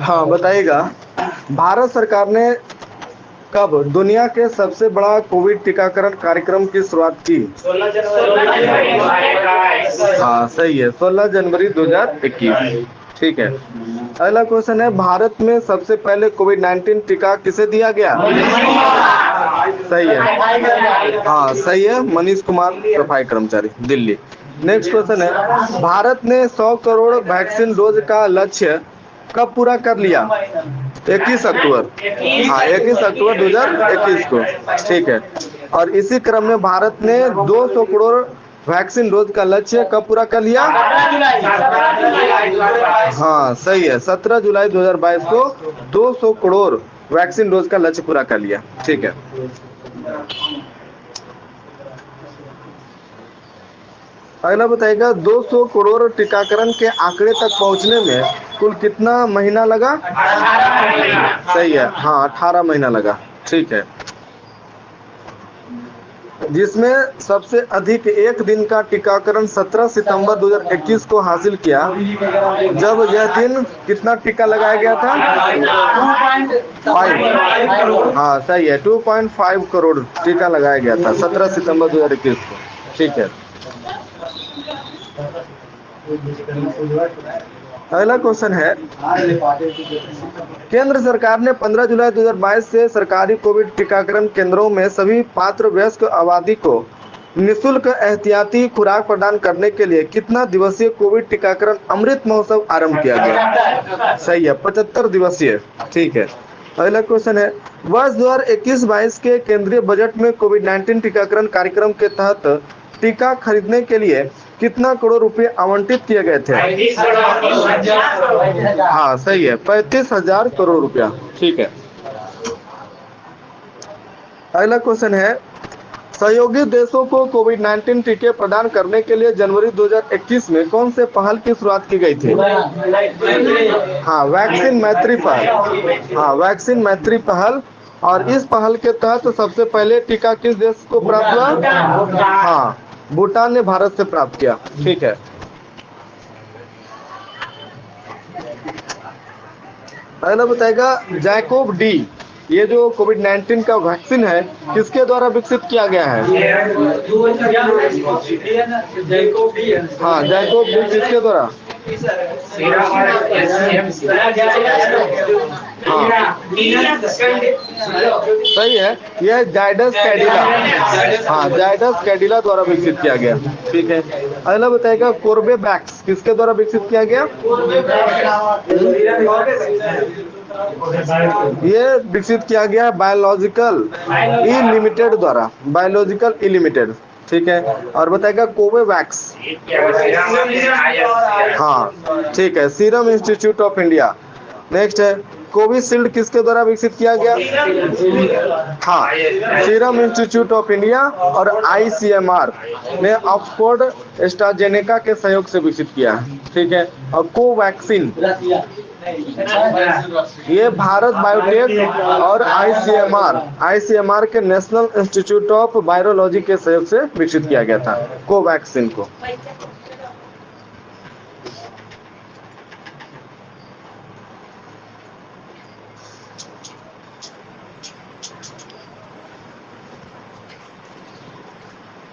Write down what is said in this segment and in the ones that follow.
हाँ बताइएगा, भारत सरकार ने कब दुनिया के सबसे बड़ा कोविड टीकाकरण कार्यक्रम की शुरुआत की? 16 जनवरी। हाँ सही है, 16 जनवरी 2021। ठीक है। अगला क्वेश्चन है, भारत में सबसे पहले कोविड-19 टीका किसे दिया गया? सही है, हाँ सही है, मनीष कुमार, सफाई कर्मचारी, दिल्ली। नेक्स्ट क्वेश्चन है, भारत ने 100 करोड़ वैक्सीन डोज का लक्ष्य कब पूरा कर लिया? 21 अक्टूबर। हाँ 21 अक्टूबर 2021 को। ठीक है। और इसी क्रम में भारत ने 200 करोड़ वैक्सीन डोज का लक्ष्य कब पूरा कर लिया? हाँ सही है, 17 जुलाई 2022 को 200 करोड़ वैक्सीन डोज का लक्ष्य पूरा कर लिया। ठीक है। अगला बताइएगा, 200 करोड़ टीकाकरण के आंकड़े तक पहुंचने में कुल कितना महीना लगा? सही है, हाँ 18 महीना लगा। ठीक है। जिसमें सबसे अधिक एक दिन का टीकाकरण 17 सितंबर 2021 को हासिल किया, जब यह दिन कितना टीका लगाया गया था? 5। हाँ सही है, 2.5 करोड़ टीका लगाया गया था 17 सितंबर 2021 को। ठीक है। अगला क्वेश्चन है, केंद्र सरकार ने 15 जुलाई 2022 से सरकारी कोविड टीकाकरण केंद्रों में सभी पात्र वयस्क आबादी को निःशुल्क एहतियाती खुराक प्रदान करने के लिए कितना दिवसीय कोविड टीकाकरण अमृत महोत्सव आरंभ किया गया? सही है, 75 दिवसीय। ठीक है। अगला क्वेश्चन है, वर्ष 2021-22 के केंद्रीय बजट में कोविड-19 टीकाकरण कार्यक्रम के तहत टीका खरीदने के लिए कितना करोड़ रुपए आवंटित किए गए थे? हाँ सही है, 35,000 करोड़ रुपया। ठीक है। अगला क्वेश्चन है, सहयोगी देशों को कोविड-19 टीके प्रदान करने के लिए जनवरी 2021 में कौन से पहल की शुरुआत की गई थी? हाँ वैक्सीन मैत्री पहल। हाँ वैक्सीन मैत्री पहल। और इस पहल के तहत सबसे पहले टीका किस देश को प्राप्त हुआ? हाँ भूटान ने भारत से प्राप्त किया। ठीक है। अगला बताएगा, जैकोव डी, ये जो कोविड-19 का वैक्सीन है किसके द्वारा विकसित किया गया है? हाँ जैकोव डी किसके द्वारा? हाँ सही है, यह जायडस कैडिला। हाँ जायडस कैडिला द्वारा विकसित किया गया। ठीक है। अगला बताएगा, कोर्बेवैक्स किसके द्वारा विकसित किया गया? ये विकसित किया गया बायोलॉजिकल ई लिमिटेड द्वारा, बायोलॉजिकल ई लिमिटेड। ठीक है। और बताएगा कोवोवैक्स। हाँ ठीक है, serum institute of India. Next है, कोविशील्ड किसके द्वारा विकसित किया गया? हाँ सीरम इंस्टीट्यूट ऑफ इंडिया और आईसीएमआर ने ऑक्सफोर्ड एस्ट्राजेनेका के सहयोग से विकसित किया। ठीक है। और कोवैक्सीन ये भारत बायोटेक और आईसीएमआर के नेशनल इंस्टीट्यूट ऑफ वायरोलॉजी के सहयोग से विकसित किया गया था कोवैक्सीन को।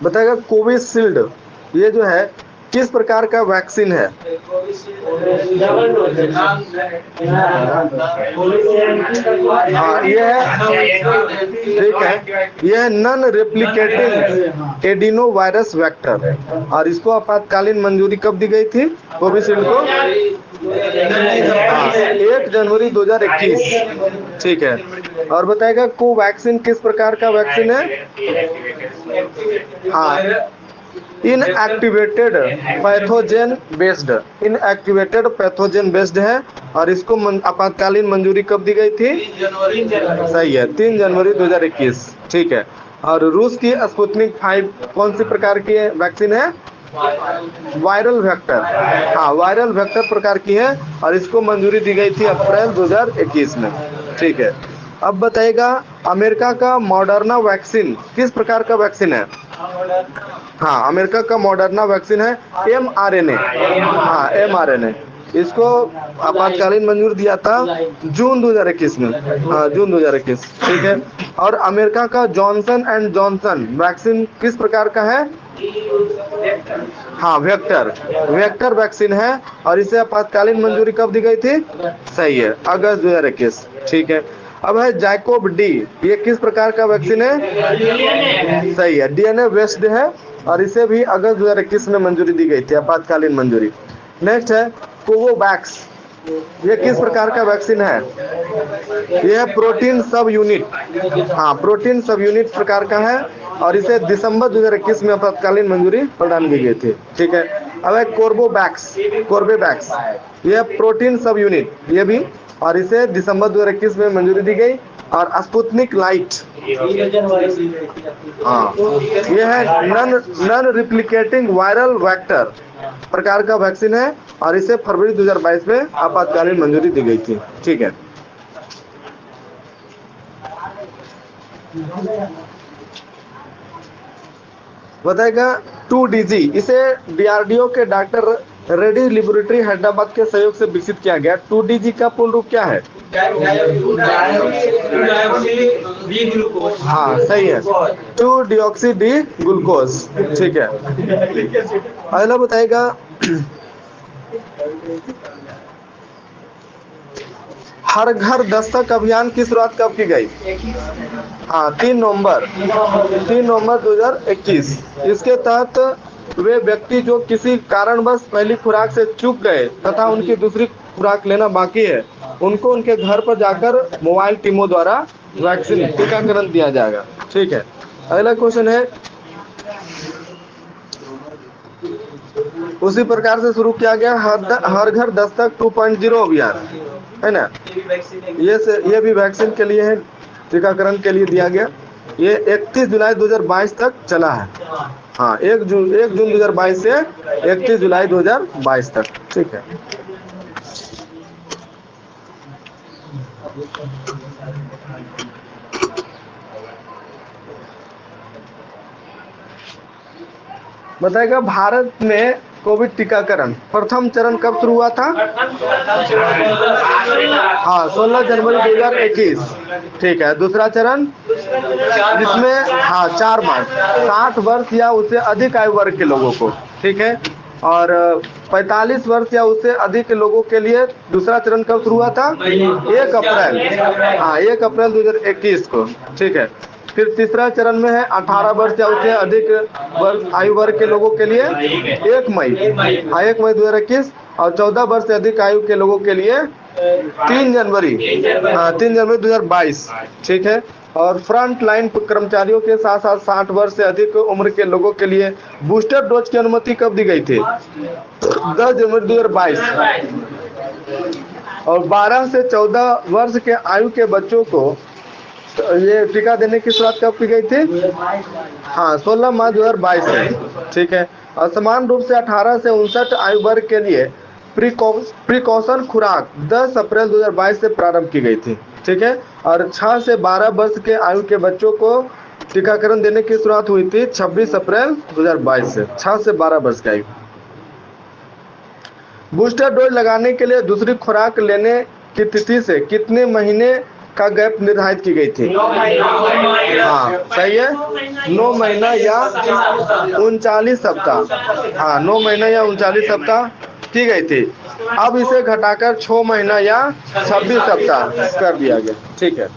बताएगा, कोविशील्ड ये जो है किस प्रकार का वैक्सीन है? हाँ ये है, ठीक है, यह non replicating adeno virus vector. और इसको आपातकालीन मंजूरी कब दी गई थी कोविशील्ड को? 1 जनवरी 2021। ठीक है। और बताएगा, कोवैक्सीन किस प्रकार का वैक्सीन है? हाँ इनएक्टिवेटेड पैथोजेन बेस्ड है। और इसको आपातकालीन मंजूरी कब दी गई थी? सही है, 3 जनवरी 2021। ठीक है। और रूस की स्पुतनिक 5 कौन सी प्रकार की वैक्सीन है? Viral vector. हाँ वायरल वेक्टर प्रकार की है और इसको मंजूरी दी गई थी अप्रैल 2021 में। ठीक है। अब बताइएगा, अमेरिका का मॉडर्ना वैक्सीन किस प्रकार का वैक्सीन है? हाँ, अमेरिका का मॉडर्ना वैक्सीन है mRNA। हाँ, mRNA। इसको आपातकालीन मंजूर दिया था जून 2021 में। हाँ, जून 2021। ठीक है। और अमेरिका का जॉनसन एंड जॉनसन वैक्सीन किस प्रकार का है? हाँ, वेक्टर वैक्सीन है। और इसे आपातकालीन मंजूरी कब दी गई थी? सही है, अगस्त 2021। ठीक है। अब है जैकोब डी, ये किस प्रकार का वैक्सीन है? सही है, डीएनए बेस्ड है। और इसे भी अगस्त 2021 में मंजूरी दी गई थी, आपातकालीन मंजूरी। नेक्स्ट है कोवोवैक्स, ये किस प्रकार का वैक्सीन है? यह प्रोटीन सब यूनिट, हाँ, प्रोटीन सब यूनिट प्रकार का है। और इसे दिसंबर 2021 में आपातकालीन मंजूरी प्रदान की गई थी। ठीक है। अब है कोर्बेवैक्स, यह प्रोटीन सब यूनिट, ये भी, और इसे दिसंबर 2021 में मंजूरी दी गई। और स्पुतनिक लाइट, हाँ, यह है नन रिप्लिकेटिंग वायरल वेक्टर प्रकार का वैक्सीन है। और इसे फरवरी 2022 में आपातकालीन मंजूरी दी गई थी। ठीक है। बताएगा 2DG, इसे डीआरडीओ के डॉक्टर रेड्डी लेबोरेटरी हैदराबाद के सहयोग से विकसित किया गया। 2DG का पूर्ण रूप क्या है? हाँ, सही है, 2-डिऑक्सी डी ग्लूकोज। ठीक है। अगला बताएगा हर घर दस्तक अभियान की शुरुआत कब की गई? हाँ, 3 नवंबर 2021। इसके तहत वे व्यक्ति जो किसी कारणवश पहली खुराक से चूक गए तथा उनकी दूसरी खुराक लेना बाकी है, उनको उनके घर पर जाकर मोबाइल टीमों द्वारा वैक्सीन टीकाकरण दिया जाएगा। ठीक है। अगला क्वेश्चन है, उसी प्रकार से शुरू किया गया हर घर दस्तक 2.0 अभियान, है ना? ये भी वैक्सीन के लिए है, टीकाकरण के लिए दिया गया। ये 31 जुलाई 2022 तक चला है। हाँ, 1 जून 2022 से 31 जुलाई 2022 तक। ठीक है। बताएगा भारत में कोविड टीकाकरण प्रथम चरण कब शुरू हुआ था? हाँ, 16 जनवरी 2021। ठीक है। दूसरा चरण जिसमें, हाँ, 4 मार्च 60 वर्ष या उससे अधिक आयु वर्ग के लोगों को। ठीक है। और 45 वर्ष या उससे अधिक के लोगों के लिए दूसरा चरण कब शुरू हुआ था? 1 अप्रैल, हाँ, 1 अप्रैल 2021 को। ठीक है। फिर तीसरा चरण में है 18 वर्ष या उससे अधिक आयु वर्ग के लोगों के लिए 1 मई, हाँ, 1 मई 2021। और 14 वर्ष से अधिक आयु के लोगों के लिए 3 जनवरी, हाँ, 3 जनवरी 2022। ठीक है। और फ्रंट लाइन कर्मचारियों के साथ साथ 60 वर्ष से अधिक उम्र के लोगों के लिए बूस्टर डोज की अनुमति कब दी गई थी? 10 जनवरी 2022। और 12 से 14 वर्ष के आयु के बच्चों को ये टीका देने की शुरुआत कब की गई थी? हाँ, 16 मार्च 2022 से। ठीक है। और समान रूप से 18 से 59 आयु वर्ग के लिए प्रिकॉशन खुराक 10 अप्रैल 2022 से प्रारंभ की गई थी। ठीक है। और 6 से 12 वर्ष के आयु के बच्चों को टीकाकरण देने की शुरुआत हुई थी 26 अप्रैल 2022 से, 6 से 12 वर्ष की आयु। बूस्टर डोज लगाने के लिए दूसरी खुराक लेने की तिथि से कितने महीने का गैप निर्धारित की गई थी? हाँ, सही है, 9 महीना या 39 सप्ताह। हाँ, 9 महीना या 39 सप्ताह की गई थी। अब इसे घटाकर 6 महीना या 26 सप्ताह कर दिया गया। ठीक है।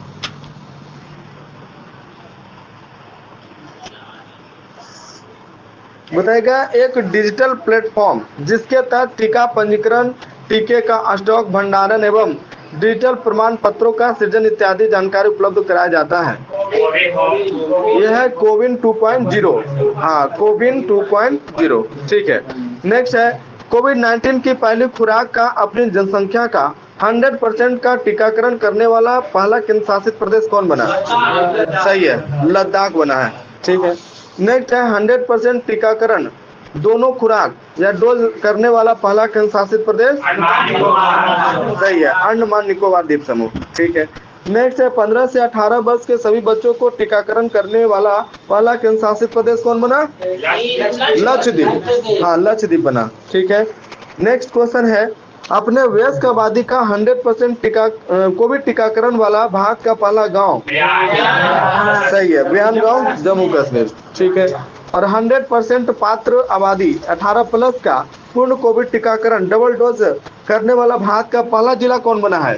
बताएगा एक डिजिटल प्लेटफॉर्म जिसके तहत टीका पंजीकरण, टीके का स्टॉक भंडारण एवं डिजिटल प्रमाण पत्रों का सृजन इत्यादि जानकारी उपलब्ध कराया जाता है। यह है कोविन 2.0। हाँ, कोविन 2.0। ठीक है। नेक्स्ट है कोविड-19 की पहली खुराक का अपनी जनसंख्या का 100% का टीकाकरण करने वाला पहला केंद्र शासित प्रदेश कौन बना? सही है, लद्दाख बना है। ठीक है। नेक्स्ट है 100% टीकाकरण दोनों खुराक या डोज करने वाला पहला केंद्र शासित प्रदेश? सही है, अंडमान निकोबार द्वीप समूह। ठीक है। नेक्स्ट है 15 से 18 वर्ष के सभी बच्चों को टीकाकरण करने वाला पहला केंद्र शासित प्रदेश कौन बना? लक्षद्वीप। हाँ, लक्षद्वीप बना। ठीक है। नेक्स्ट क्वेश्चन है अपने वयस्क आबादी का 100% कोविड टीकाकरण वाला भारत का पहला गांव? सही है, बयान गांव, जम्मू कश्मीर। ठीक है। और 100% पात्र आबादी 18 प्लस का पूर्ण कोविड टीकाकरण डबल डोज करने वाला भारत का पहला जिला कौन बना है?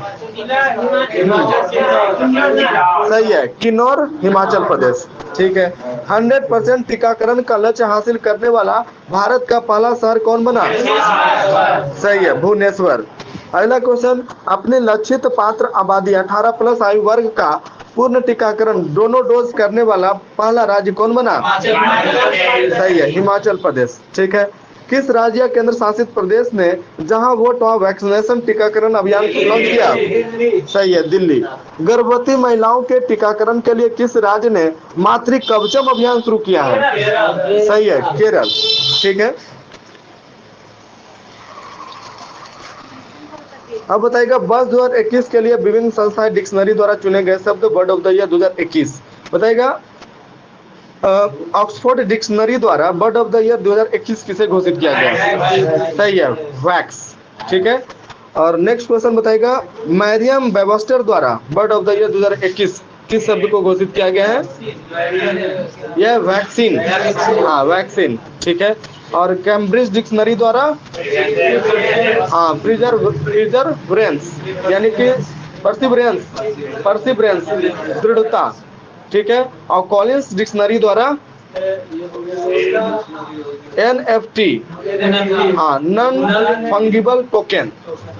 सही है, किन्नौर, हिमाचल प्रदेश। ठीक है। 100% टीकाकरण का लक्ष्य हासिल करने वाला भारत का पहला शहर कौन बना? सही है, भुवनेश्वर। अगला क्वेश्चन अपने लक्षित पात्र आबादी 18 प्लस आयु वर्ग का पूर्ण टीकाकरण दोनों डोज करने वाला पहला राज्य कौन बना? सही है, हिमाचल प्रदेश। ठीक है। किस राज्य या केंद्र शासित प्रदेश ने जहां वोट वहां वैक्सीनेशन टीकाकरण अभियान को लॉन्च किया? सही है, दिल्ली। गर्भवती महिलाओं के टीकाकरण के लिए किस राज्य ने मातृ कवचम अभियान शुरू किया है? सही है, केरल। ठीक है। अब बताइएगा वर्ष 2021 के लिए विभिन्न संस्थाएं डिक्शनरी द्वारा चुने गए शब्द वर्ड ऑफ द ईयर 2021 बताइएगा। ऑक्सफोर्ड डिक्शनरी द्वारा वर्ड ऑफ द ईयर 2021 किसे घोषित किया गया? सही है, वैक्स। ठीक है। और नेक्स्ट क्वेश्चन बताइएगा मैरियम वेबस्टर द्वारा वर्ड ऑफ द ईयर 2021 किस शब्द को घोषित किया गया है? यह वैक्सीन। हाँ, वैक्सीन। ठीक है। और कैम्ब्रिज डिक्शनरी द्वारा हाँ प्रिजर्वेंस यानी कि परसिवरेंस दृढ़ता। ठीक है। और कॉलिंस डिक्शनरी द्वारा NFT हाँ नॉन फंगिबल टोकन।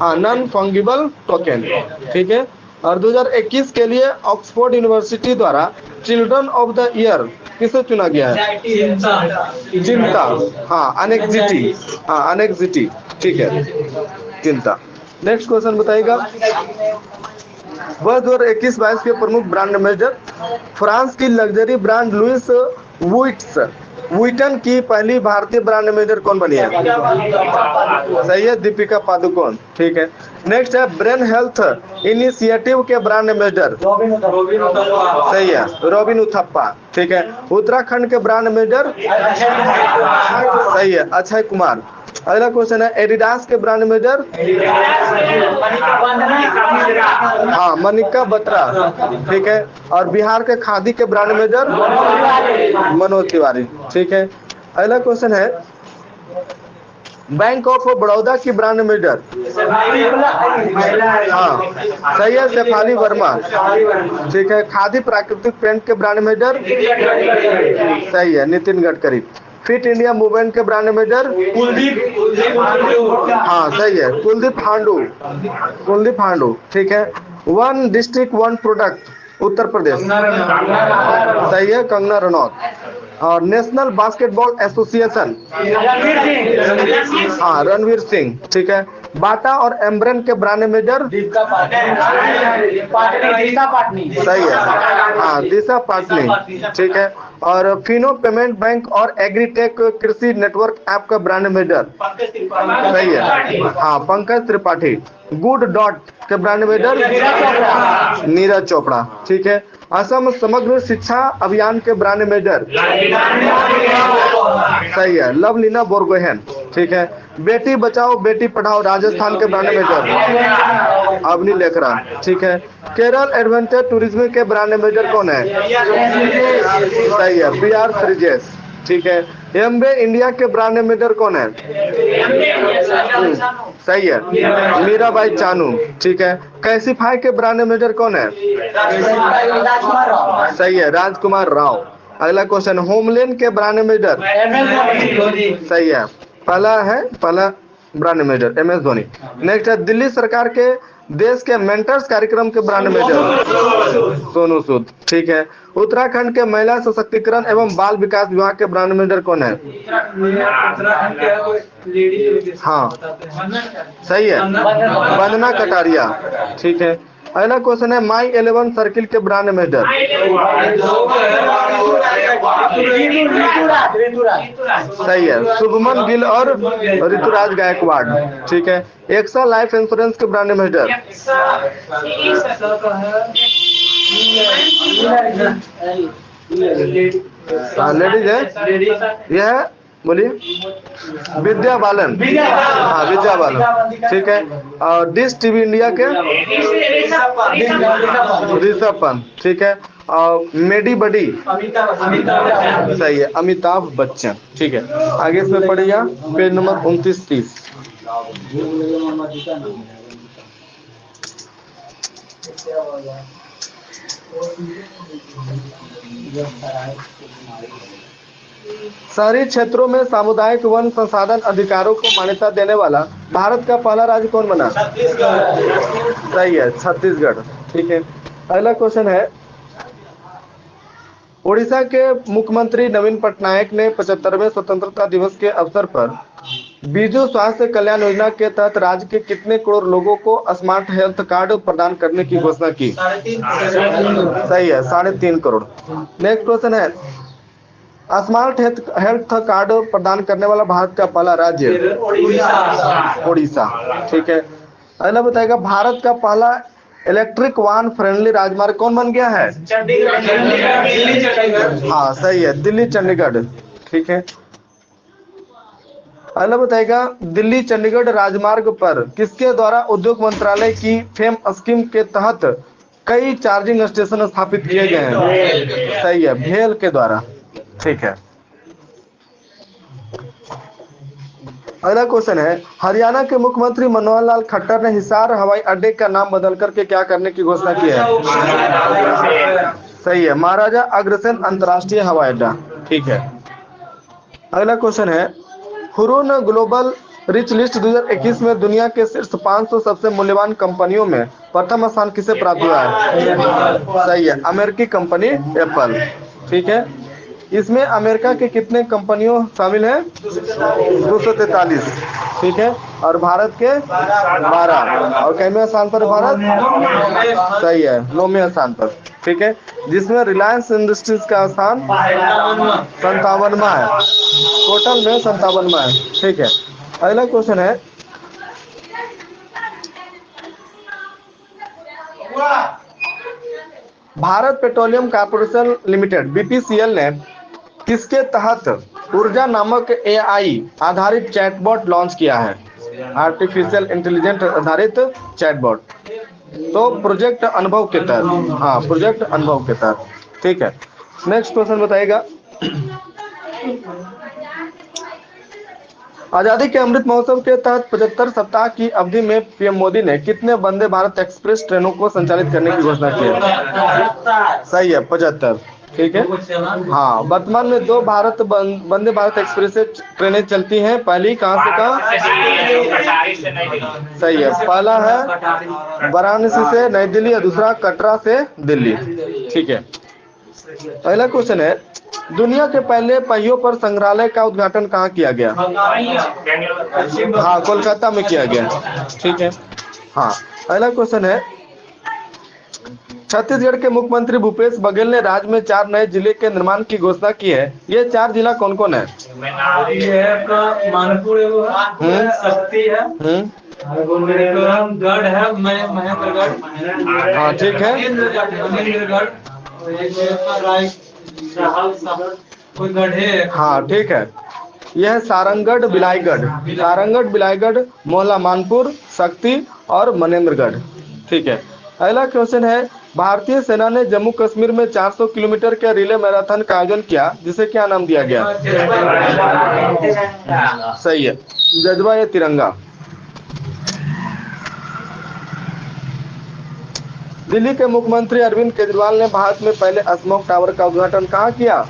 हाँ, नॉन फंगिबल टोकन। ठीक है। और 2021 के लिए ऑक्सफोर्ड यूनिवर्सिटी द्वारा चिल्ड्रन ऑफ द ईयर किसे चुना गया है? चिंता। हाँ, अनेक्सिटी। हाँ, अनेक्सिटी। ठीक है, चिंता। नेक्स्ट क्वेश्चन बताइएगा वर्ष 2021-22 के प्रमुख ब्रांड एम्बेसडर फ्रांस की लग्जरी ब्रांड लुइस वुइटन की पहली भारतीय ब्रांड एम्बेसडर कौन बनी है? सही है, दीपिका पादुकोण। ठीक है। नेक्स्ट है ब्रेन हेल्थ इनिशिएटिव के ब्रांड एम्बेसडर? सही है, रॉबिन उथप्पा। ठीक है। उत्तराखंड के ब्रांड एम्बेसडर? सही है, अक्षय कुमार। अगला क्वेश्चन है एडिडास के ब्रांड एम्बेसडर? हाँ, मनिका बत्रा। ठीक है। और बिहार के खादी के ब्रांड एम्बेसडर? मनोज तिवारी। ठीक है। अगला क्वेश्चन है बैंक ऑफ बड़ौदा की ब्रांड एम्बेसडर? हाँ, सही है, शेफाली वर्मा। ठीक है। खादी प्राकृतिक पेंट के ब्रांड एम्बेसडर? सही है, Nitin Gadkari. Fit India movement के ब्रांड एम्बेसडर? हाँ, सही है, कुलदीप हांडू। ठीक है। One district one product Uttar Pradesh? सही है, कंगना रनौत। और नेशनल बास्केटबॉल एसोसिएशन? हाँ, रणवीर सिंह। ठीक है। बाटा और एम्ब्रेन के ब्रांड एम्बेसडर? सही है, हाँ, दिशा पाटनी। ठीक है। और फिनो पेमेंट बैंक और एग्रीटेक कृषि नेटवर्क ऐप का ब्रांड एम्बेसडर? सही है, हाँ, पंकज त्रिपाठी। गुड डॉट के ब्रांड एम्बेसडर? नीरज चोपड़ा। ठीक है। असम समग्र शिक्षा अभियान के ब्रांड एम्बेसडर? सही है, लवलीना बोरगोहेन। ठीक है। बेटी बचाओ बेटी पढ़ाओ राजस्थान के ब्रांड एम्बेसडर? अवनी लेखरा। ठीक है। केरल एडवेंचर टूरिज्म के ब्रांड एम्बेसडर कौन है? सही है, PR श्रीजेश। ठीक है। एम्बे इंडिया के ब्रांड एम्बेसडर कौन है? सही है, मीराबाई चानू। ठीक है। कैसीफाई के ब्रांड एम्बेसडर कौन है? सही है, राजकुमार राव। अगला क्वेश्चन होमलेन के ब्रांड एम्बेसडर? सही है, पहला brand ambassador MS Dhoni. Next है दिल्ली सरकार के देश के मेंटर्स कार्यक्रम के ब्रांड एम्बेसडर? सोनू सूद। ठीक है। उत्तराखंड के महिला सशक्तिकरण एवं बाल विकास विभाग के ब्रांड एम्बेसडर कौन है? हाँ, सही है, वंदना कटारिया। ठीक है। अगला क्वेश्चन है माई 11 सर्किल के ब्रांड एम्बेसडर। सही है, शुभमन गिल और ऋतुराज गायकवाड़। ठीक है। एक्सा लाइफ इंश्योरेंस के ब्रांड एम्बेसडर। लेडीज है, यह है, बोलिए। विद्या बालन। हाँ, विद्या बालन। ठीक है। और डिश टीवी इंडिया के ऋषभ पंत। ठीक है। और मेडी बडी। सही है, अमिताभ बच्चन। ठीक है। आगे इसमें पढ़िएगा पेज नंबर 29-30। शहरी क्षेत्रों में सामुदायिक वन संसाधन अधिकारों को मान्यता देने वाला भारत का पहला राज्य कौन बना? सही है, छत्तीसगढ़। ठीक है। अगला क्वेश्चन है उड़ीसा के मुख्यमंत्री नवीन पटनायक ने 75वें स्वतंत्रता दिवस के अवसर पर बीजू स्वास्थ्य कल्याण योजना के तहत राज्य के कितने करोड़ लोगों को स्मार्ट हेल्थ कार्ड प्रदान करने की घोषणा की? सही है, 3.5 करोड़। नेक्स्ट क्वेश्चन है स्मार्ट हेल्थ कार्ड प्रदान करने वाला भारत का पहला राज्य? उड़ीसा। ठीक है। अगला बताएगा भारत का पहला इलेक्ट्रिक वाहन फ्रेंडली राजमार्ग कौन बन गया है? हाँ, सही है, दिल्ली चंडीगढ़। ठीक है। अगला बताएगा दिल्ली चंडीगढ़ राजमार्ग पर किसके द्वारा उद्योग मंत्रालय की फेम स्कीम के तहत कई चार्जिंग स्टेशन स्थापित किए गए हैं? सही है, भेल के द्वारा। ठीक है। अगला क्वेश्चन है हरियाणा के मुख्यमंत्री मनोहर लाल खट्टर ने हिसार हवाई अड्डे का नाम बदल करके क्या करने की घोषणा की है? सही है, महाराजा अग्रसेन अंतर्राष्ट्रीय हवाई अड्डा। ठीक है। अगला क्वेश्चन है हुरून ग्लोबल रिच लिस्ट 2021 में दुनिया के शीर्ष 500 सबसे मूल्यवान कंपनियों में प्रथम स्थान किसे प्राप्त हुआ है? सही है, अमेरिकी कंपनी एप्पल। ठीक है। इसमें अमेरिका के कितने कंपनियों शामिल हैं? 243। ठीक है। और भारत के 12। और कैमें स्थान पर भारत? सही है, 9वें स्थान पर। ठीक है। जिसमें रिलायंस इंडस्ट्रीज का स्थान 57वां है, टोटल में 57वां है। ठीक है। अगला क्वेश्चन है Bharat petroleum corporation limited BPCL ने किसके तहत ऊर्जा नामक एआई आधारित चैटबॉट लॉन्च किया है? आर्टिफिशियल इंटेलिजेंस आधारित चैटबॉट। तो प्रोजेक्ट अनुभव के तहत। हाँ, प्रोजेक्ट अनुभव के तहत। ठीक है। नेक्स्ट क्वेश्चन बताइएगा आजादी के अमृत महोत्सव के तहत 75 सप्ताह की अवधि में पीएम मोदी ने कितने वंदे भारत एक्सप्रेस ट्रेनों को संचालित करने की घोषणा की है? सही है, 75। ठीक है। हाँ, वर्तमान में 2 वंदे भारत एक्सप्रेस ट्रेनें चलती हैं। पहली कहाँ से कहाँ? सही है, पहला है वाराणसी से नई दिल्ली और दूसरा कटरा से दिल्ली। ठीक है। अगला क्वेश्चन है दुनिया के पहले पहियों पर संग्रहालय का उद्घाटन कहाँ किया गया? हाँ, कोलकाता में किया गया। ठीक है। हाँ। अगला क्वेश्चन है छत्तीसगढ़ के मुख्यमंत्री भूपेश बघेल ने राज्य में 4 नए जिले के निर्माण की घोषणा की है। ये 4 जिला कौन कौन है? मानपुर है, शक्ति है, गढ़ है, महेंद्रगढ़। हाँ, ठीक है। कोई गढ़ है। हाँ, ठीक है। यह सारंगगढ़ बिलाईगढ़, मोहला मानपुर, शक्ति और मनेन्द्रगढ़। ठीक है। अगला क्वेश्चन है भारतीय सेना ने जम्मू कश्मीर में 400 किलोमीटर के रिले मैराथन का आयोजन किया जिसे क्या नाम दिया गया? सही है, जज्बा ए तिरंगा। दिल्ली के मुख्यमंत्री अरविंद केजरीवाल ने भारत में पहले स्मोक टावर का उद्घाटन कहाँ किया?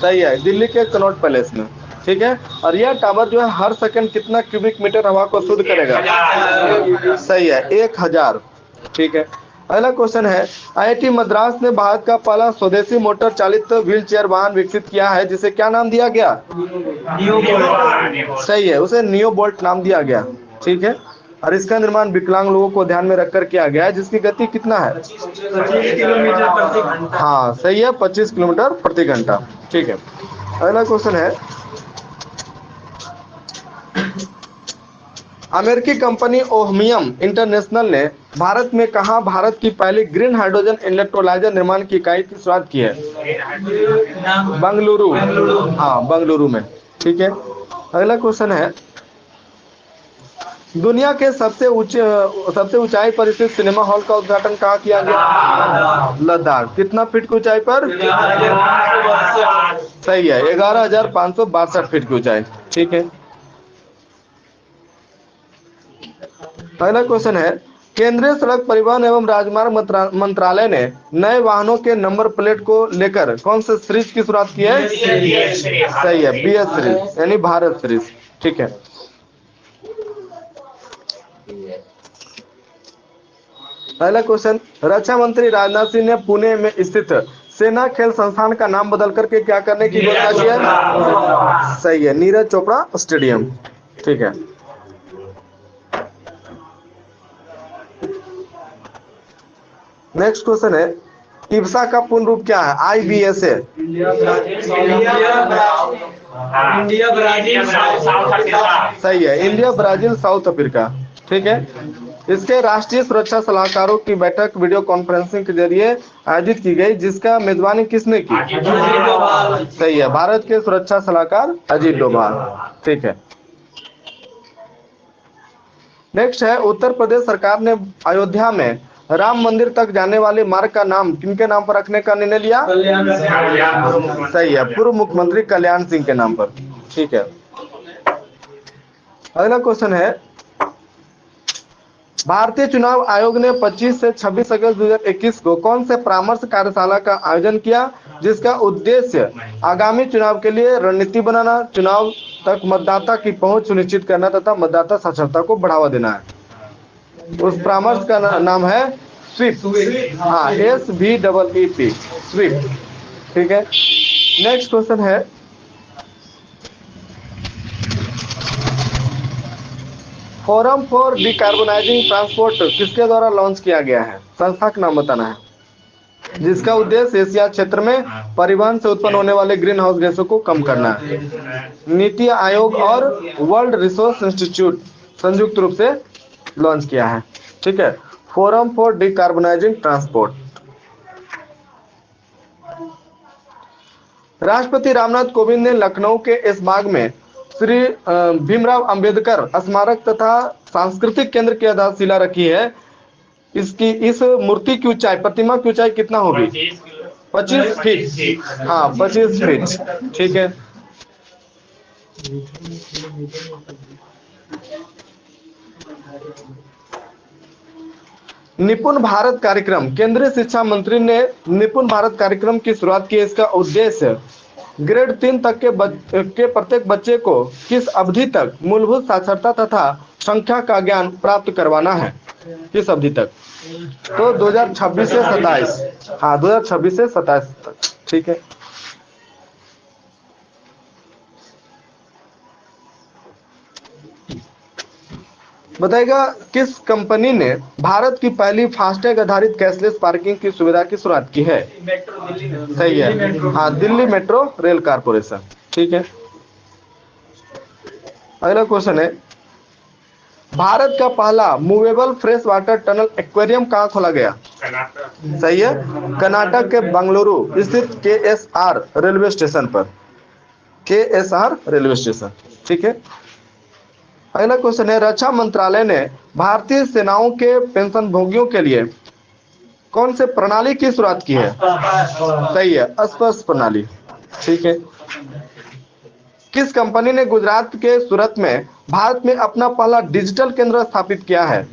सही है, दिल्ली के कनॉट पैलेस में। ठीक है। और यह टावर जो है हर सेकंड कितना क्यूबिक मीटर हवा को शुद्ध करेगा? सही है, 1000। ठीक है। अगला क्वेश्चन है आईआईटी मद्रास ने भारत का पहला स्वदेशी मोटर चालित व्हील चेयर वाहन विकसित किया है जिसे क्या नाम दिया गया? सही है, उसे नियो बोल्ट नाम दिया गया। ठीक है। और इसका निर्माण विकलांग लोगों को ध्यान में रखकर किया गया है, जिसकी गति कितना है? 25 किलोमीटर प्रति घंटा। हाँ सही है, 25 किलोमीटर प्रति घंटा। ठीक है, अगला क्वेश्चन है, अमेरिकी कंपनी ओहमियम इंटरनेशनल ने भारत में कहा भारत की पहली ग्रीन हाइड्रोजन इलेक्ट्रोलाइजर निर्माण की इकाई की शुरुआत की है? बेंगलुरु। हाँ बेंगलुरु में। ठीक है, अगला क्वेश्चन है, दुनिया के सबसे ऊंचाई पर स्थित सिनेमा हॉल का उद्घाटन कहाँ किया गया? लद्दाख। कितना फीट की ऊंचाई पर? सही है, 11,562 फीट की ऊंचाई। ठीक है, अगला क्वेश्चन है, केंद्रीय सड़क परिवहन एवं राजमार्ग मंत्रालय ने नए वाहनों के नंबर प्लेट को लेकर कौन से सीरीज की शुरुआत की है? सही है, BS सीरीज यानी भारत सीरीज। ठीक है, अगला क्वेश्चन, रक्षा मंत्री राजनाथ सिंह ने पुणे में स्थित सेना खेल संस्थान का नाम बदल करके क्या करने की घोषणा की है? सही है, नीरज चोपड़ा स्टेडियम। ठीक है, नेक्स्ट क्वेश्चन है, इब्सा का पूर्ण रूप क्या है? IBSA। सही है, इंडिया ब्राजील साउथ अफ्रीका। ठीक है, इसके राष्ट्रीय सुरक्षा सलाहकारों की बैठक वीडियो कॉन्फ्रेंसिंग के जरिए आयोजित की गई, जिसका मेजबानी किसने की? सही है, भारत के सुरक्षा सलाहकार अजीत डोभाल। ठीक है, नेक्स्ट है, उत्तर प्रदेश सरकार ने अयोध्या में राम मंदिर तक जाने वाले मार्ग का नाम किनके नाम पर रखने का निर्णय लिया? सही है, पूर्व मुख्यमंत्री कल्याण सिंह के नाम पर। ठीक है, अगला क्वेश्चन है, भारतीय चुनाव आयोग ने 25 से 26 अगस्त 2021 को कौन से परामर्श कार्यशाला का आयोजन किया, जिसका उद्देश्य आगामी चुनाव के लिए रणनीति बनाना, चुनाव तक मतदाता की पहुंच सुनिश्चित करना तथा मतदाता साक्षरता को बढ़ावा देना है? उस परामर्श का नाम है स्वीप। हाँ, SVEEP, स्वीप। ठीक है, नेक्स्ट क्वेश्चन है, फोरम फॉर डिकार्बोनाइजिंग ट्रांसपोर्ट किसके द्वारा लॉन्च किया गया है? संस्था का नाम बताना है, जिसका उद्देश्य एशिया क्षेत्र में परिवहन से उत्पन्न होने वाले ग्रीन हाउस गैसों को कम करना है। नीति आयोग और वर्ल्ड रिसोर्स इंस्टीट्यूट संयुक्त रूप से लॉन्च किया है। ठीक है, फोरम फॉर डिकार्बोनाइजिंग ट्रांसपोर्ट। राष्ट्रपति रामनाथ कोविंद ने लखनऊ के इस बाग में श्री भीमराव अंबेडकर स्मारक तथा सांस्कृतिक केंद्र की आधारशिला रखी है। इस मूर्ति की ऊंचाई, प्रतिमा की ऊंचाई कितना होगी? 25 फीट। हाँ 25 फीट। ठीक है, निपुण भारत कार्यक्रम, केंद्रीय शिक्षा मंत्री ने निपुण भारत कार्यक्रम की शुरुआत की। इसका उद्देश्य ग्रेड 3 तक के प्रत्येक बच्चे को किस अवधि तक मूलभूत साक्षरता तथा संख्या का ज्ञान प्राप्त करवाना है? किस अवधि तक? तो 2026 से 27। हाँ 2026 से 27 तक। ठीक है, बताइएगा, किस कंपनी ने भारत की पहली फास्टैग आधारित कैशलेस पार्किंग की सुविधा की शुरुआत की है? सही है, हाँ दिल्ली मेट्रो रेल कारपोरेशन। ठीक है, अगला क्वेश्चन है, भारत का पहला movable fresh water tunnel aquarium कहाँ खोला गया? सही है, कर्नाटक के बेंगलुरु स्थित KSR रेलवे स्टेशन पर। KSR railway station. ठीक है, अगला क्वेश्चन है, रक्षा मंत्रालय ने भारतीय सेनाओं के पेंशन भोगियों के लिए कौन से प्रणाली की शुरुआत की है? सही है, स्पर्श प्रणाली। ठीक है, किस कंपनी ने गुजरात के सूरत में भारत में अपना पहला डिजिटल केंद्र स्थापित किया है?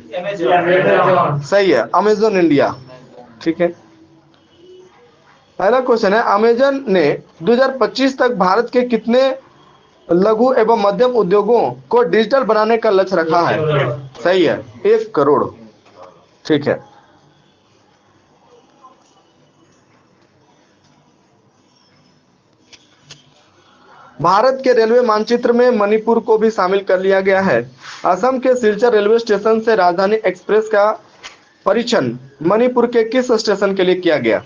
सही है, अमेजन इंडिया। ठीक है, अगला क्वेश्चन है, अमेजन ने 2025 तक भारत के कितने लघु एवं मध्यम उद्योगों को डिजिटल बनाने का लक्ष्य रखा है? सही है, 1 करोड़। ठीक है, भारत के रेलवे मानचित्र में मणिपुर को भी शामिल कर लिया गया है। असम के सिलचर रेलवे स्टेशन से राजधानी एक्सप्रेस का परिचय मणिपुर के किस स्टेशन के लिए किया गया?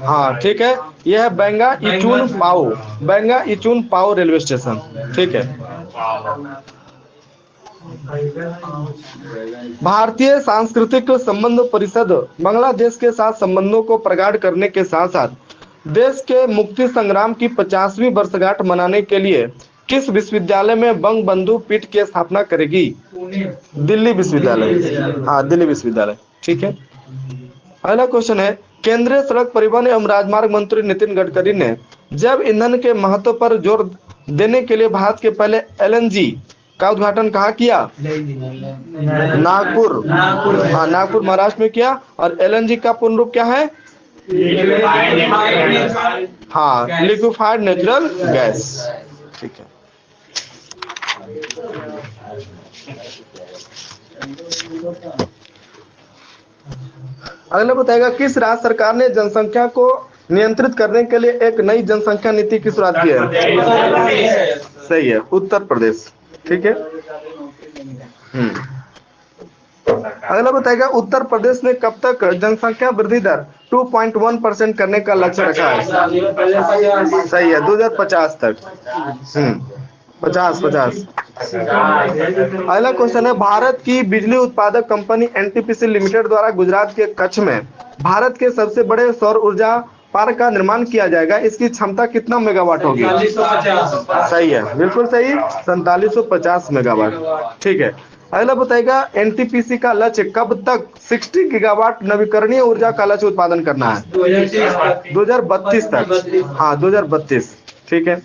हाँ ठीक है, यह है बेंगा इचुन पाओ, बेंगा इचुन पाओ रेलवे स्टेशन। ठीक है। भारतीय सांस्कृतिक संबंध परिषद बांग्लादेश के साथ संबंधों को प्रगाढ़ करने के साथ साथ देश के मुक्ति संग्राम की 50वीं वर्षगांठ मनाने के लिए किस विश्वविद्यालय में बंगबंधु पीठ की स्थापना करेगी? दिल्ली विश्वविद्यालय। हाँ, दिल्ली विश्वविद्यालय। ठीक है। अगला क्वेश्चन है, केंद्रीय सड़क परिवहन एवं राजमार्ग मंत्री नितिन गडकरी ने जैव ईंधन के महत्व पर जोर देने के लिए भारत के पहले एलएनजी का उद्घाटन कहाँ किया? नागपुर। हाँ, नागपुर महाराष्ट्र में किया। और एलएनजी का पूर्ण रूप क्या है? हाँ, लिक्विफाइड नेचुरल गैस। ठीक है। अगला बताएगा, किस राज्य सरकार ने जनसंख्या को नियंत्रित करने के लिए एक नई जनसंख्या नीति की शुरुआत की है? सही है, उत्तर प्रदेश। ठीक है। अगला बताएगा, उत्तर प्रदेश ने कब तक जनसंख्या वृद्धि दर 2.1% करने का लक्ष्य रखा है? सही है, 2050 तक। 50। अगला क्वेश्चन है, भारत की बिजली उत्पादक कंपनी एनटीपीसी लिमिटेड द्वारा गुजरात के कच्छ में भारत के सबसे बड़े सौर ऊर्जा पार्क का निर्माण किया जाएगा। इसकी क्षमता कितना मेगावाट होगी? 4750। सही है, बिल्कुल सही, 4750 मेगावाट। ठीक है। अगला बताएगा, एनटीपीसी का लक्ष्य कब तक 60 गीगावाट नवीकरणीय ऊर्जा का लक्ष्य उत्पादन करना है? 2032 तक। हाँ, 2032। ठीक है।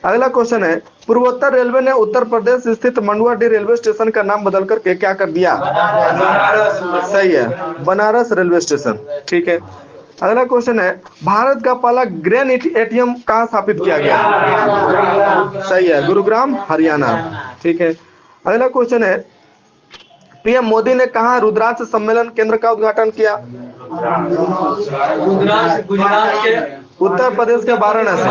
अगला क्वेश्चन है, पूर्वोत्तर रेलवे ने उत्तर प्रदेश स्थित मंडुआडीह रेलवे स्टेशन का नाम बदल करके क्या कर दिया? सही है, बनारस रेलवे स्टेशन। ठीक है। अगला क्वेश्चन है, भारत का पहला ग्रेन एटीएम कहाँ स्थापित किया गया? सही है, गुरुग्राम हरियाणा। ठीक है। अगला क्वेश्चन है, पीएम मोदी ने कहा रुद्राक्ष सम्मेलन केंद्र का उद्घाटन किया? गुजरात के उत्तर प्रदेश के वाराणसी।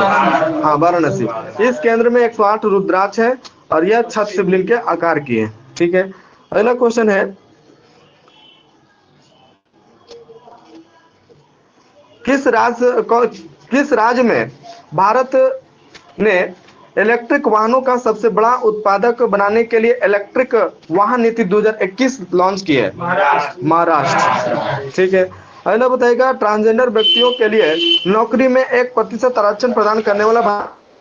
हाँ, वाराणसी। इस केंद्र में 108 रुद्राक्ष है और यह छत शिवलिंग के आकार की है। ठीक है। अगला क्वेश्चन है, किस राज्य में भारत ने इलेक्ट्रिक वाहनों का सबसे बड़ा उत्पादक बनाने के लिए इलेक्ट्रिक वाहन नीति 2021 लॉन्च की है? महाराष्ट्र। ठीक है। अगला बताएगा, ट्रांसजेंडर व्यक्तियों के लिए नौकरी में 1% आरक्षण प्रदान करने वाला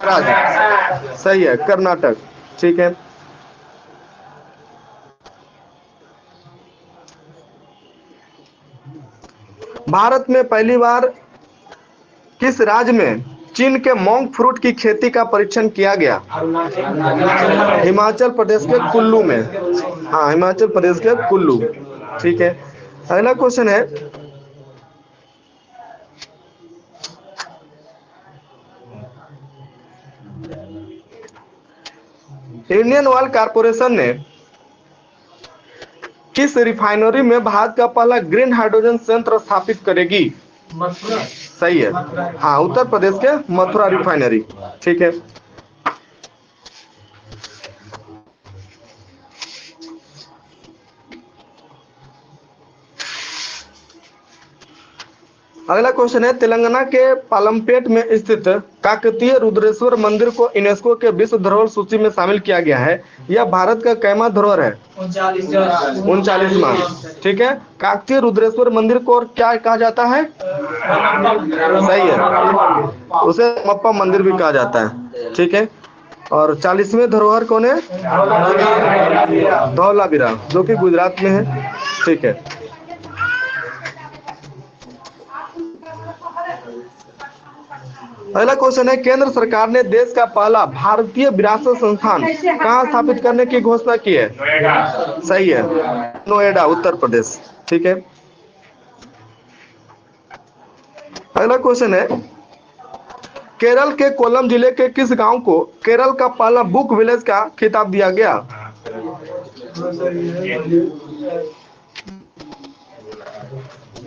राज्य? सही है, कर्नाटक। ठीक है। भारत में पहली बार किस राज्य में चीन के मोंग फ्रूट की खेती का परीक्षण किया गया? हिमाचल प्रदेश के कुल्लू में। हाँ, हिमाचल प्रदेश के कुल्लू। ठीक है। अगला क्वेश्चन है, इंडियन ऑयल कॉर्पोरेशन ने किस रिफाइनरी में भारत का पहला ग्रीन हाइड्रोजन संयंत्र स्थापित करेगी? मथुरा। सही है। हाँ, उत्तर प्रदेश के मथुरा रिफाइनरी। ठीक है। अगला क्वेश्चन है, तेलंगाना के पालमपेट में स्थित काकतीय रुद्रेश्वर मंदिर को यूनेस्को के विश्व धरोहर सूची में शामिल किया गया है। यह भारत का कैमा धरोहर है? 39वां। ठीक है। काकतीय रुद्रेश्वर मंदिर को और क्या कहा जाता है? सही है, उसे मप्पा मंदिर भी कहा जाता है। ठीक है। और 40वें धरोहर कौन है? धौलावीरा, जो कि गुजरात में है। ठीक है। अगला क्वेश्चन है, केंद्र सरकार ने देश का पहला भारतीय विरासत संस्थान कहाँ स्थापित करने की घोषणा की है? सही है, नोएडा, उत्तर प्रदेश। ठीक है। अगला क्वेश्चन है, केरल के कोल्लम जिले के किस गांव को केरल का पहला बुक विलेज का खिताब दिया गया?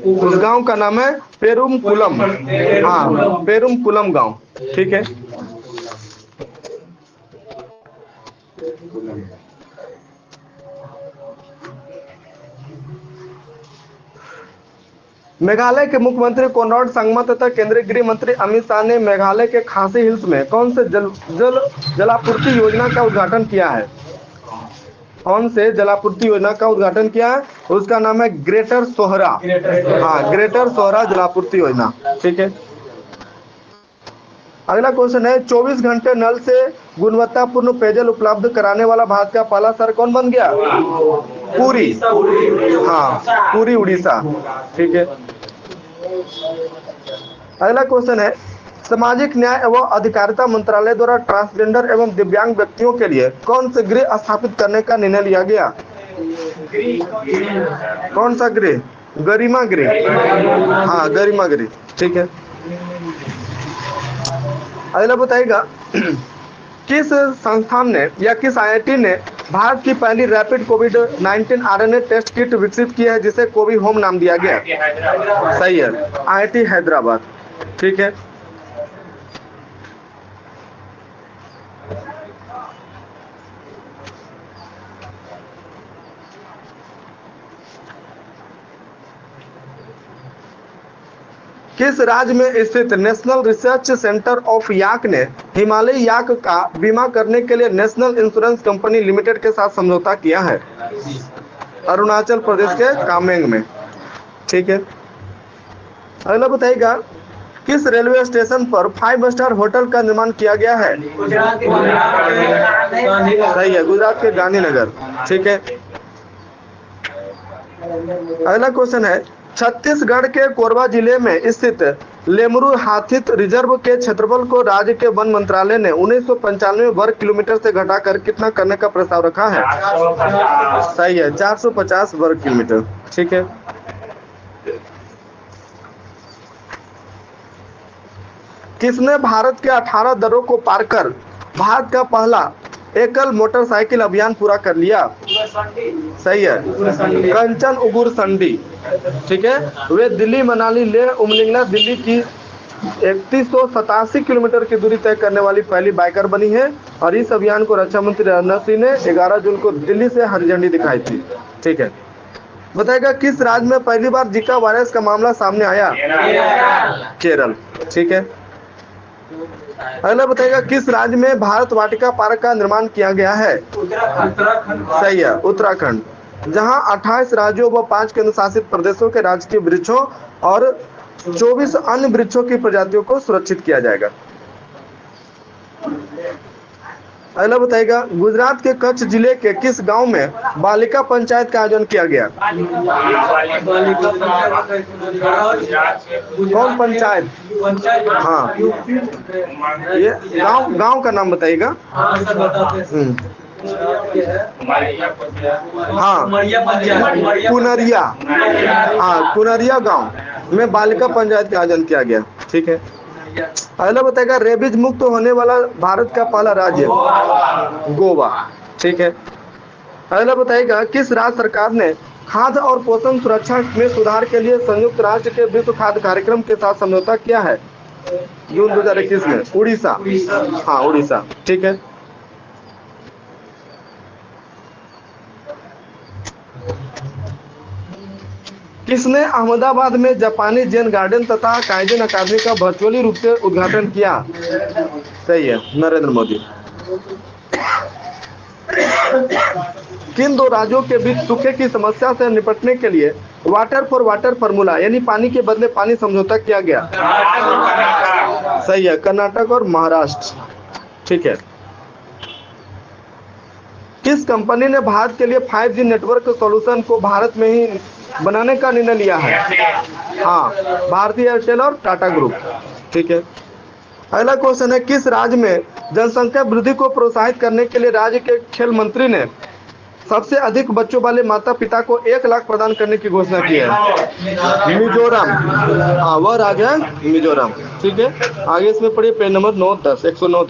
उस गांव का नाम है पेरुमकुलम। हाँ, पेरुमकुलम गांव। ठीक है। मेघालय के मुख्यमंत्री कोनराड संगमा तथा केंद्रीय गृह मंत्री अमित शाह ने मेघालय के खासी हिल्स में कौन से जलापूर्ति योजना का उद्घाटन किया है? कौन से जलापूर्ति योजना का उद्घाटन किया है? उसका नाम है ग्रेटर सोहरा। हाँ, ग्रेटर सोहरा जलापूर्ति योजना। ठीक है। अगला क्वेश्चन है, 24 घंटे नल से गुणवत्तापूर्ण पेयजल उपलब्ध कराने वाला भारत का पहला शहर कौन बन गया? पुरी। हाँ, पुरी उड़ीसा। ठीक है। अगला क्वेश्चन है, सामाजिक न्याय एवं अधिकारिता मंत्रालय द्वारा ट्रांसजेंडर एवं दिव्यांग व्यक्तियों के लिए कौन से गृह स्थापित करने का निर्णय लिया गया? कौन सा गृह? गरिमा गृह। हाँ, गरिमा गृह। ठीक है। अगला बताइएगा, किस संस्थान ने या किस आईआईटी ने भारत की पहली रैपिड कोविड-19 आरएनए टेस्ट किट विकसित की है जिसे कोविड होम नाम दिया गया? सही है, आईआईटी हैदराबाद। ठीक है। किस राज्य में स्थित नेशनल रिसर्च सेंटर ऑफ याक ने हिमालयी याक का बीमा करने के लिए नेशनल इंश्योरेंस कंपनी लिमिटेड के साथ समझौता किया है? अरुणाचल प्रदेश के कामेंग में। ठीक है। अगला बताइएगा, किस रेलवे स्टेशन पर 5 स्टार होटल का निर्माण किया गया है? सही है, गुजरात के गांधीनगर। ठीक है। अगला क्वेश्चन है, छत्तीसगढ़ के कोरबा जिले में स्थित लेमरू हाथी रिजर्व के क्षेत्रफल को राज्य के वन मंत्रालय ने 1995 वर्ग किलोमीटर से घटाकर कितना करने का प्रस्ताव रखा है? सही है, 450 वर्ग किलोमीटर। ठीक है। किसने भारत के 18 दरों को पार कर भारत का पहला एकल मोटरसाइकिल अभियान पूरा कर लिया? सही है, कंचन उगुर संडी। ठीक है। वे दिल्ली मनाली लेह उमलिंगला दिल्ली की 3187 किलोमीटर की दूरी तय करने वाली पहली बाइकर बनी है और इस अभियान को रक्षा मंत्री राजनाथ सिंह ने 11 जून को दिल्ली से हरी झंडी दिखाई थी। ठीक है। बताएगा, किस राज्य में पहली बार जीका वायरस का मामला सामने आया? केरल। ठीक है। अगला बताइएगा, किस राज्य में भारत वाटिका पार्क का निर्माण किया गया है? उत्तराखंड। सही है, उत्तराखंड, जहां 28 राज्यों व 5 केंद्र शासित प्रदेशों के राजकीय वृक्षों और 24 अन्य वृक्षों की प्रजातियों को सुरक्षित किया जाएगा। अगला बताइएगा, गुजरात के कच्छ जिले के किस गांव में बालिका पंचायत का आयोजन किया गया? कौन पंचायत? हाँ, ये गांव का नाम बताइएगा। हाँ, कुनरिया। हाँ, कुनरिया गांव में बालिका पंचायत का आयोजन किया गया। ठीक है। अगला बताएगा, रेबीज मुक्त होने वाला भारत का पहला राज्य? गोवा। ठीक है। अगला बताइएगा, किस राज्य सरकार ने खाद्य और पोषण सुरक्षा में सुधार के लिए संयुक्त राष्ट्र के विश्व खाद्य कार्यक्रम के साथ समझौता किया है? जून 2021 में। उड़ीसा। हाँ, उड़ीसा। ठीक है। किसने अहमदाबाद में जापानी जैन गार्डन तथा काइजन अकादमी का वर्चुअली रूप से उद्घाटन किया? सही है, नरेंद्र मोदी। किन दो राज्यों के बीच सूखे की समस्या से निपटने के लिए वाटर फॉर वाटर फार्मूला यानी पानी के बदले पानी समझौता किया गया? सही है, कर्नाटक और महाराष्ट्र। ठीक है। किस कंपनी ने भारत के लिए 5G नेटवर्क सॉल्यूशन को भारत में ही बनाने का निर्णय लिया है? हाँ, भारतीय एयरटेल और टाटा ग्रुप। ठीक है। अगला क्वेश्चन है, किस राज्य में जनसंख्या वृद्धि को प्रोत्साहित करने के लिए राज्य के खेल मंत्री ने सबसे अधिक बच्चों वाले माता पिता को 1 लाख प्रदान करने की घोषणा की है? मिजोरम। हाँ, वह राज्य है मिजोरम। ठीक है। आगे इसमें पढ़िए पेज नंबर 910, 109।